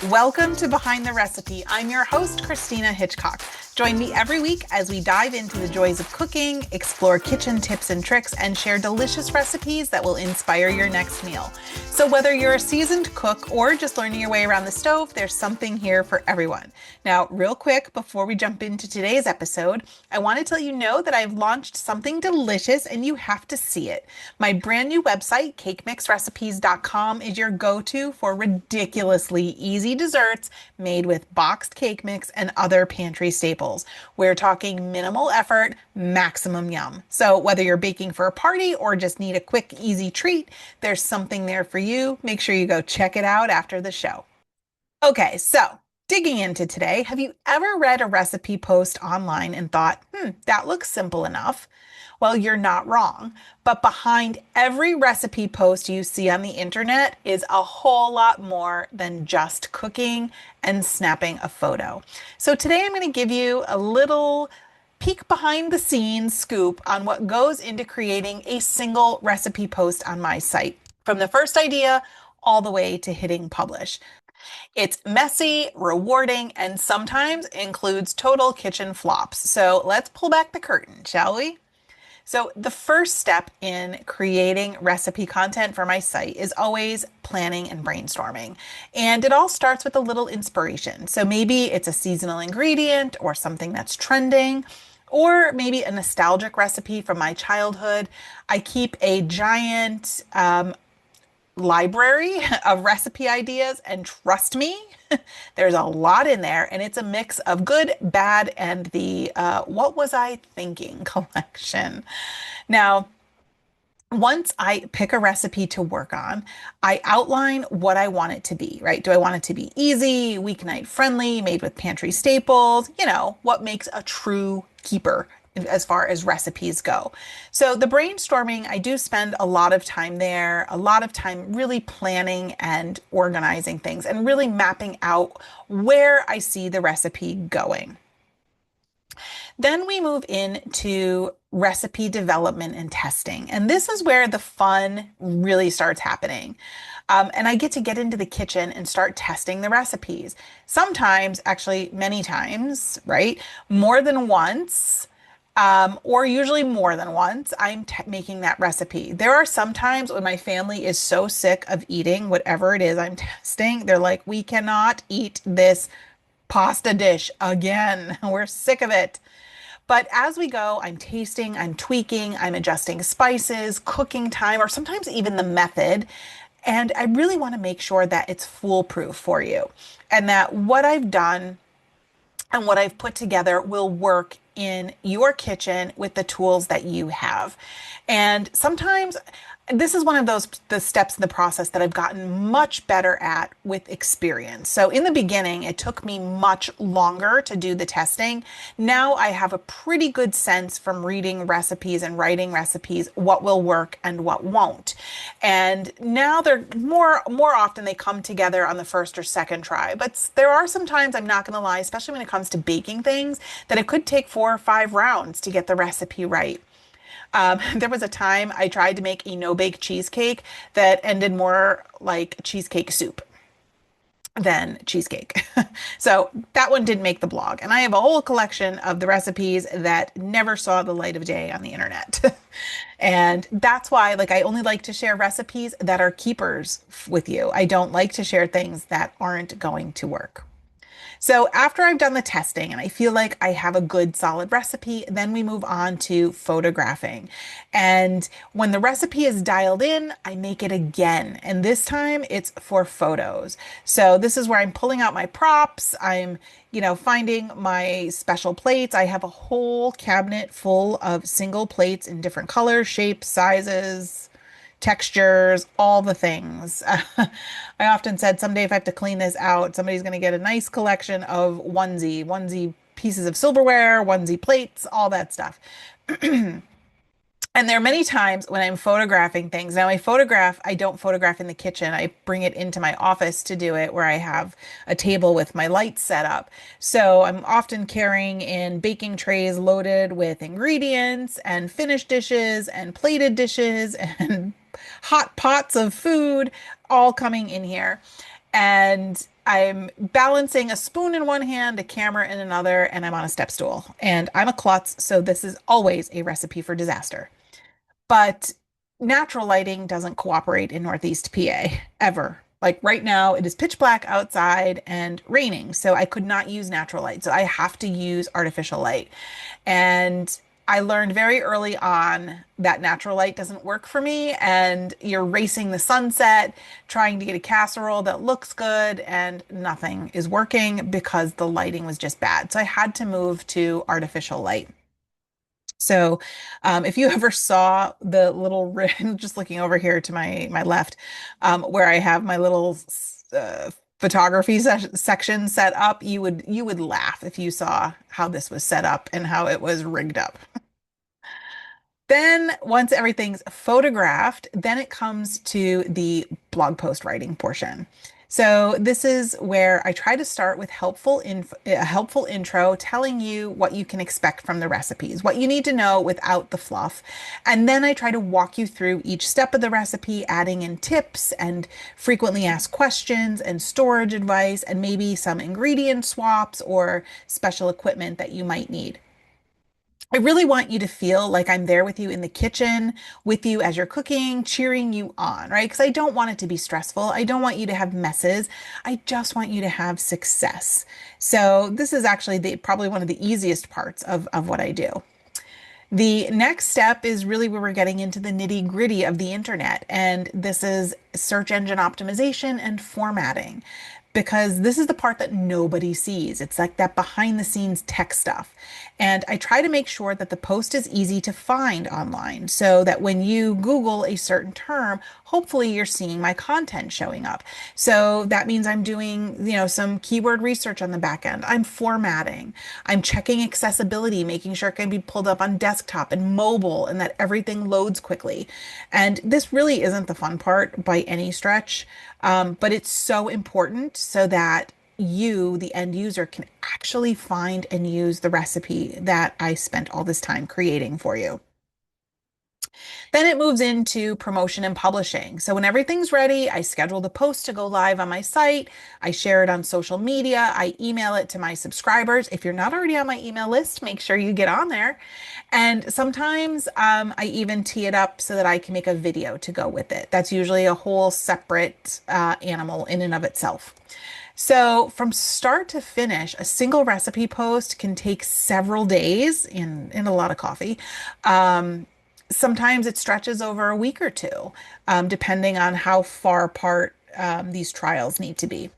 Welcome to Behind the Recipe. I'm your host, Christina Hitchcock. Join me every week as we dive into the joys of cooking, explore kitchen tips and tricks, and share delicious recipes that will inspire your next meal. So whether you're a seasoned cook or just learning your way around the stove, there's something here for everyone. Now, real quick, before we jump into today's episode, I want to let you know that I've launched something delicious and you have to see it. My brand new website, cakemixrecipes.com, is your go-to for ridiculously easy desserts made with boxed cake mix and other pantry staples. We're talking minimal effort, maximum yum. So whether you're baking for a party or just need a quick, easy treat, there's something there for you. Make sure you go check it out after the show. Okay, so digging into today, have you ever read a recipe post online and thought, that looks simple enough? Well, you're not wrong. But behind every recipe post you see on the internet is a whole lot more than just cooking and snapping a photo. So today I'm going to give you a little peek behind the scenes scoop on what goes into creating a single recipe post on my site, from the first idea all the way to hitting publish. It's messy, rewarding, and sometimes includes total kitchen flops. So let's pull back the curtain, shall we? So the first step in creating recipe content for my site is always planning and brainstorming. And it all starts with a little inspiration. So maybe it's a seasonal ingredient or something that's trending, or maybe a nostalgic recipe from my childhood. I keep a giant library of recipe ideas, and trust me, there's a lot in there, and it's a mix of good, bad, and the what was I thinking collection. Now, once I pick a recipe to work on, I outline what I want it to be, right? Do I want it to be easy, weeknight friendly, made with pantry staples? What makes a true keeper as far as recipes go. So the brainstorming, I do spend a lot of time there, a lot of time really planning and organizing things and really mapping out where I see the recipe going. Then we move into recipe development and testing. And this is where the fun really starts happening. And I get to get into the kitchen and start testing the recipes. Sometimes, actually many times, right? More than once. Or usually more than once, I'm making that recipe. There are some times when my family is so sick of eating whatever it is I'm testing. They're like, we cannot eat this pasta dish again. We're sick of it. But as we go, I'm tasting, I'm tweaking, I'm adjusting spices, cooking time, or sometimes even the method. And I really want to make sure that it's foolproof for you and that what I've done and what I've put together will work in your kitchen with the tools that you have. And sometimes this is one of the steps in the process that I've gotten much better at with experience. So in the beginning, it took me much longer to do the testing. Now I have a pretty good sense from reading recipes and writing recipes what will work and what won't. And now they're more often they come together on the first or second try. But there are some times, I'm not going to lie, especially when it comes to baking things, that it could take 4 or 5 rounds to get the recipe right. There was a time I tried to make a no-bake cheesecake that ended more like cheesecake soup than cheesecake. So that one didn't make the blog. And I have a whole collection of the recipes that never saw the light of day on the internet. And that's why, I only like to share recipes that are keepers with you. I don't like to share things that aren't going to work. So after I've done the testing and I feel like I have a good solid recipe, then we move on to photographing. And when the recipe is dialed in, I make it again. And this time it's for photos. So this is where I'm pulling out my props. I'm, finding my special plates. I have a whole cabinet full of single plates in different colors, shapes, sizes, textures, all the things. I often said someday if I have to clean this out, somebody's going to get a nice collection of onesie pieces of silverware, onesie plates, all that stuff. And there are many times when I'm photographing things. Now, I don't photograph in the kitchen. I bring it into my office to do it, where I have a table with my lights set up. So I'm often carrying in baking trays loaded with ingredients and finished dishes and plated dishes and hot pots of food all coming in here. And I'm balancing a spoon in one hand, a camera in another, and I'm on a step stool. And I'm a klutz, so this is always a recipe for disaster. But natural lighting doesn't cooperate in Northeast PA ever. Like right now, it is pitch black outside and raining, so I could not use natural light. So I have to use artificial light. And I learned very early on that natural light doesn't work for me. And you're racing the sunset, trying to get a casserole that looks good, and nothing is working because the lighting was just bad. So I had to move to artificial light. So, if you ever saw the little just looking over here to my left, where I have my little uh, photography section set up, you would laugh if you saw how this was set up and how it was rigged up. Then once everything's photographed, then it comes to the blog post writing portion. So this is where I try to start with a helpful intro telling you what you can expect from the recipes, what you need to know without the fluff. And then I try to walk you through each step of the recipe, adding in tips and frequently asked questions and storage advice and maybe some ingredient swaps or special equipment that you might need. I really want you to feel like I'm there with you in the kitchen, with you as you're cooking, cheering you on, right? Because I don't want it to be stressful. I don't want you to have messes. I just want you to have success. So this is actually probably one of the easiest parts of what I do. The next step is really where we're getting into the nitty-gritty of the internet, and this is search engine optimization and formatting. Because this is the part that nobody sees. It's like that behind the scenes tech stuff. And I try to make sure that the post is easy to find online so that when you Google a certain term, hopefully you're seeing my content showing up. So that means I'm doing, some keyword research on the back end. I'm formatting. I'm checking accessibility, making sure it can be pulled up on desktop and mobile and that everything loads quickly. And this really isn't the fun part by any stretch, but it's so important so that you, the end user, can actually find and use the recipe that I spent all this time creating for you. Then it moves into promotion and publishing. So when everything's ready, I schedule the post to go live on my site. I share it on social media. I email it to my subscribers. If you're not already on my email list, make sure you get on there. And sometimes I even tee it up so that I can make a video to go with it. That's usually a whole separate animal in and of itself. So from start to finish, a single recipe post can take several days in a lot of coffee. Sometimes it stretches over a week or two, depending on how far apart these trials need to be.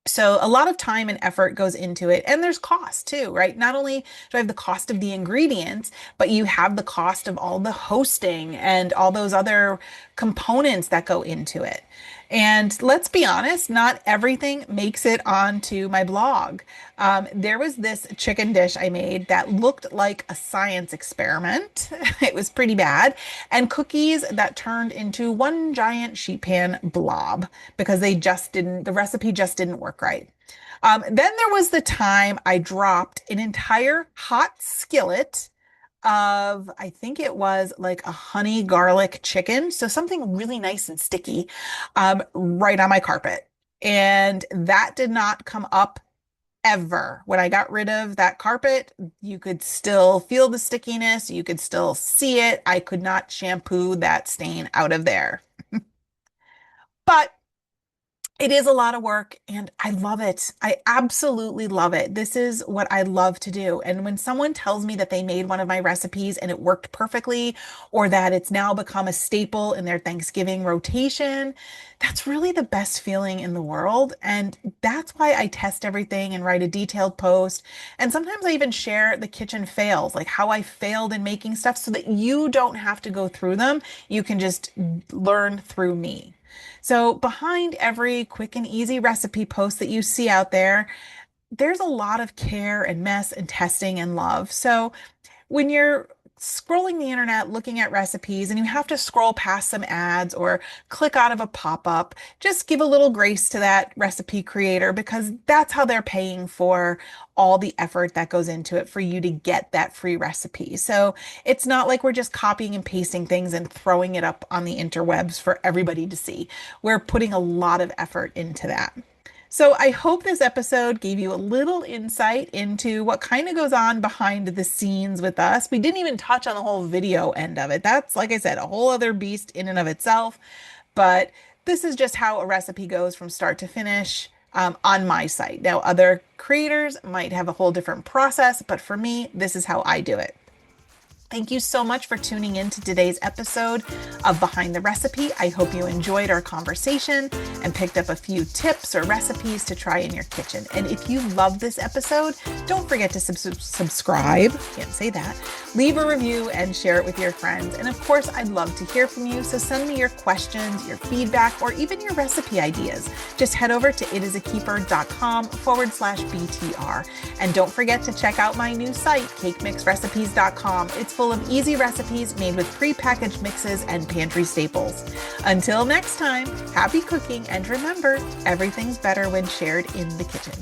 So a lot of time and effort goes into it, and there's cost too, right? Not only do I have the cost of the ingredients, but you have the cost of all the hosting and all those other components that go into it. And let's be honest, not everything makes it onto my blog. There was this chicken dish I made that looked like a science experiment. It was pretty bad. And cookies that turned into one giant sheet pan blob because the recipe just didn't work right. Then there was the time I dropped an entire hot skillet of, I think it was like a honey garlic chicken. So something really nice and sticky, right on my carpet. And that did not come up ever. When I got rid of that carpet, you could still feel the stickiness. You could still see it. I could not shampoo that stain out of there. But it is a lot of work and I love it. I absolutely love it. This is what I love to do. And when someone tells me that they made one of my recipes and it worked perfectly, or that it's now become a staple in their Thanksgiving rotation, that's really the best feeling in the world. And that's why I test everything and write a detailed post. And sometimes I even share the kitchen fails, like how I failed in making stuff so that you don't have to go through them. You can just learn through me. So behind every quick and easy recipe post that you see out there, there's a lot of care and mess and testing and love. So when you're scrolling the internet looking at recipes and you have to scroll past some ads or click out of a pop-up, just give a little grace to that recipe creator because that's how they're paying for all the effort that goes into it for you to get that free recipe. So it's not like we're just copying and pasting things and throwing it up on the interwebs for everybody to see. We're putting a lot of effort into that. So I hope this episode gave you a little insight into what kind of goes on behind the scenes with us. We didn't even touch on the whole video end of it. That's, like I said, a whole other beast in and of itself. But this is just how a recipe goes from start to finish on my site. Now, other creators might have a whole different process, but for me, this is how I do it. Thank you so much for tuning in to today's episode of Behind the Recipe. I hope you enjoyed our conversation and picked up a few tips or recipes to try in your kitchen. And if you love this episode, don't forget to subscribe. Can't say that. Leave a review and share it with your friends. And of course, I'd love to hear from you. So send me your questions, your feedback, or even your recipe ideas. Just head over to itisakeeper.com/BTR. And don't forget to check out my new site, cakemixrecipes.com. It's full of easy recipes made with pre-packaged mixes and pantry staples. Until next time, happy cooking, and remember, everything's better when shared in the kitchen.